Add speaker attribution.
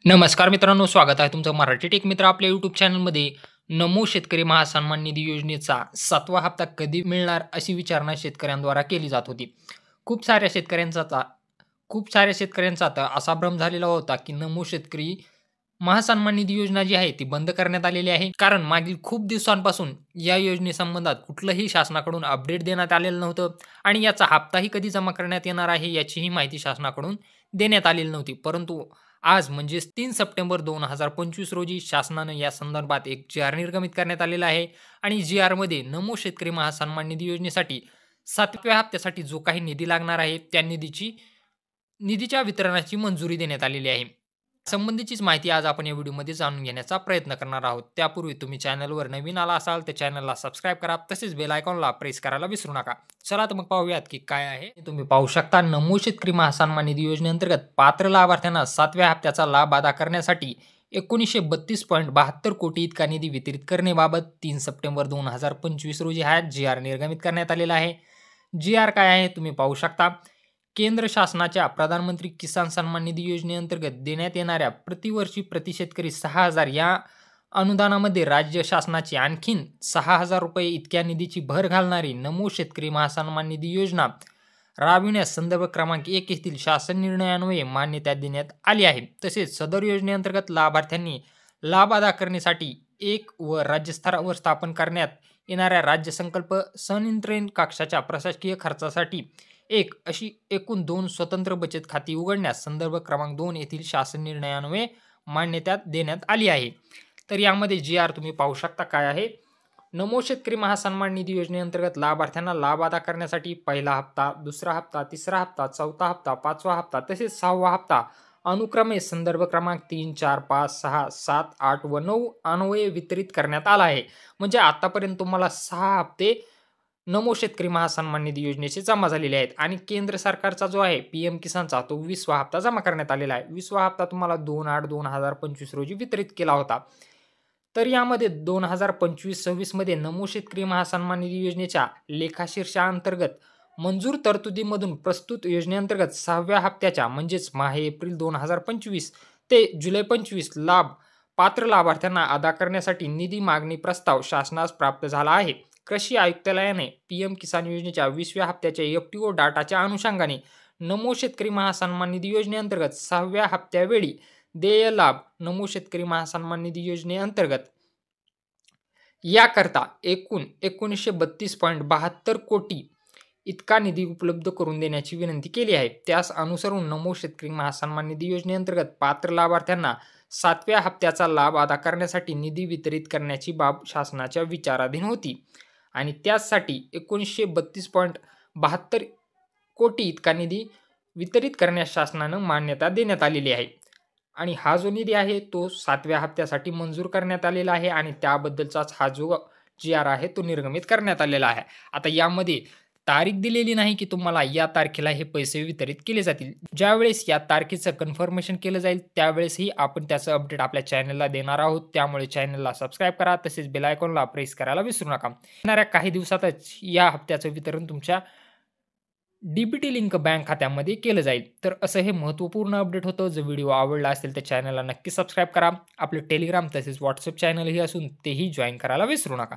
Speaker 1: नमस्कार मित्रांनो, स्वागत आहे तुमचं मराठी टेक मित्र आपल्या यूट्यूब चॅनलमध्ये. नमो शेतकरी महासन्मान निधी योजनेचा 7वा हप्ता कधी मिळणार अशी विचारणा शेतकऱ्यांद्वारा केली जात होती. खूप साऱ्या शेतकऱ्यांचा आता खूप साऱ्या शेतकऱ्यांचा आता असा भ्रम झालेला होता, की नमो शेतकरी महासन्मान निधी योजना जी आहे ती बंद करण्यात आलेली आहे. कारण मागील खूप दिवसांपासून या योजनेसंबंधात कुठलंही शासनाकडून अपडेट देण्यात आलेलं नव्हतं आणि याचा हप्ताही कधी जमा करण्यात येणार आहे याचीही माहिती शासनाकडून देण्यात आलेली नव्हती. परंतु आज म्हणजेच 3 सप्टेंबर 2025 रोजी शासनानं या संदर्भात एक जी-आर निर्गमित करण्यात आलेला आहे आणि जी-आरमध्ये नमो शेतकरी महासन्मान निधी योजनेसाठी 7व्या हप्त्यासाठी जो काही निधी लागणार आहे, त्या निधीच्या वितरणाची मंजुरी देण्यात आलेली आहे. संबंधीचीच माहिती आज आपण या व्हिडिओमध्ये जाणून घेण्याचा प्रयत्न करणार आहोत. त्यापूर्वी तुम्ही चॅनलवर नवीन आला असाल तर चॅनलला सबस्क्राईब करा. तसेच बेल आयकॉनला प्रेस करायला विसरू नका. चला तर मग पाहूयात की काय आहे. तुम्ही पाहू शकता, नमो शेतकरी महासन्मान निधी योजनेअंतर्गत पात्र लाभार्थ्यांना 7व्या हप्त्याचा लाभ अदा करण्यासाठी 1932.72 कोटी इतका निधी वितरित करण्याबाबत 3 सप्टेंबर 2025 रोजी हा जी-आर निर्गमित करण्यात आलेला आहे. जी-आर काय आहे तुम्ही पाहू शकता. केंद्र शासनाच्या प्रधानमंत्री किसान सन्मान निधी योजनेअंतर्गत देण्यात येणाऱ्या प्रतिवर्षी प्रति शेतकरी 6,000 या अनुदानामध्ये राज्य शासनाची आणखीन ₹6,000 इतक्या निधीची भर घालणारी नमो शेतकरी महासन्मान निधी योजना राबविण्यास संदर्भ क्रमांक 1 येथील शासन निर्णयान्वये मान्यता देण्यात आली आहे. तसेच सदर योजनेअंतर्गत लाभार्थ्यांनी लाभ अदा करण्यासाठी एक व राज्य स्तरावर स्थापन करण्यात येणाऱ्या राज्य संकल्प संनियंत्रण कक्षाच्या प्रशासकीय खर्चासाठी एक अशी एकूण 2 स्वतंत्र बचत खाती उघडण्यास संदर्भ क्रमांक 2 येथील शासन निर्णयान्वये मान्यता देण्यात आली आहे. तर यामध्ये जी-आर तुम्ही पाहू शकता काय आहे. नमो शेतकरी महासन्मान निधी योजनेअंतर्गत लाभार्थ्यांना लाभ अदा करण्यासाठी पहिला हप्ता, दुसरा हप्ता, तिसरा हप्ता, चौथा हप्ता, 5वा हप्ता तसेच 6वा हप्ता अनुक्रमे संदर्भ क्रमांक 3, 4, 5, 6, 7, 8 व 9 अन्वये वितरित करण्यात आला आहे. म्हणजे आतापर्यंत तुम्हाला 6 हप्ते नमो शेतकरी महासन्मान निधी योजनेचे जमा झालेले आहेत आणि केंद्र सरकारचा जो आहे पीएम किसानचा तो 20वा हप्ता जमा करण्यात आलेला आहे. 20वा हप्ता तुम्हाला 2/8/2025 रोजी वितरित केला होता. तर यामध्ये 2025-26 मध्ये नमो शेतकरी महासन्मान निधी योजनेच्या लेखाशीर्षाअंतर्गत मंजूर तरतुदीमधून प्रस्तुत योजनेअंतर्गत 6व्या हप्त्याच्या म्हणजेच माहे-एप्रिल 2025 ते जुलै 25 पात्र लाभार्थ्यांना अदा करण्यासाठी निधी मागणी प्रस्ताव शासनास प्राप्त झाला आहे. कृषी आयुक्तालयाने पीएम किसान योजनेच्या 20व्या हप्त्याच्या एफटीओ डाटाच्या अनुषंगाने नमो शेतकरी महासन्मान निधी योजनेअंतर्गत 6व्या हप्त्यावेळी देय लाभ नमो शेतकरी महासन्मान निधी योजनेअंतर्गत याकरता एकूण 1932.72 कोटी इतका निधी उपलब्ध करून देण्याची विनंती केली आहे. त्यास अनुसरून नमो शेतकरी महासन्मान निधी योजनेअंतर्गत पात्र लाभार्थ्यांना 7व्या हप्त्याचा लाभ अदा करण्यासाठी निधी वितरित करण्याची बाब शासनाच्या विचाराधीन होती आणि त्यासाठी 1932.72 कोटी इतका निधी वितरित करण्यास शासनानं मान्यता देण्यात आलेली आहे आणि हा जो निधी आहे तो 7व्या हप्त्यासाठी मंजूर करण्यात आलेला आहे आणि त्याबद्दलचाच हा जो जी-आर आहे तो निर्गमित करण्यात आलेला आहे. आता यामध्ये तारीख दिलेली नाही की तुम्हाला या तारखेला हे पैसे वितरित केले जातील. ज्यावेळेस या तारखेचं कन्फर्मेशन केलं जाईल त्यावेळेसही आपण त्याचं अपडेट आपल्या चॅनलला देणार आहोत. त्यामुळे चॅनलला सबस्क्राईब करा. तसेच बेल आयकॉनला प्रेस करायला विसरू नका. येणाऱ्या काही दिवसातच या हप्त्याचं वितरण तुमच्या डीबीटी लिंक बँक खात्यामध्ये केलं जाईल. तर असं हे महत्त्वपूर्ण अपडेट होतं. जर व्हिडिओ आवडला असेल तर चॅनलला नक्की सबस्क्राईब करा. आपलं टेलिग्राम तसेच व्हॉट्सअप चॅनलही असून तेही जॉईन करायला विसरू नका.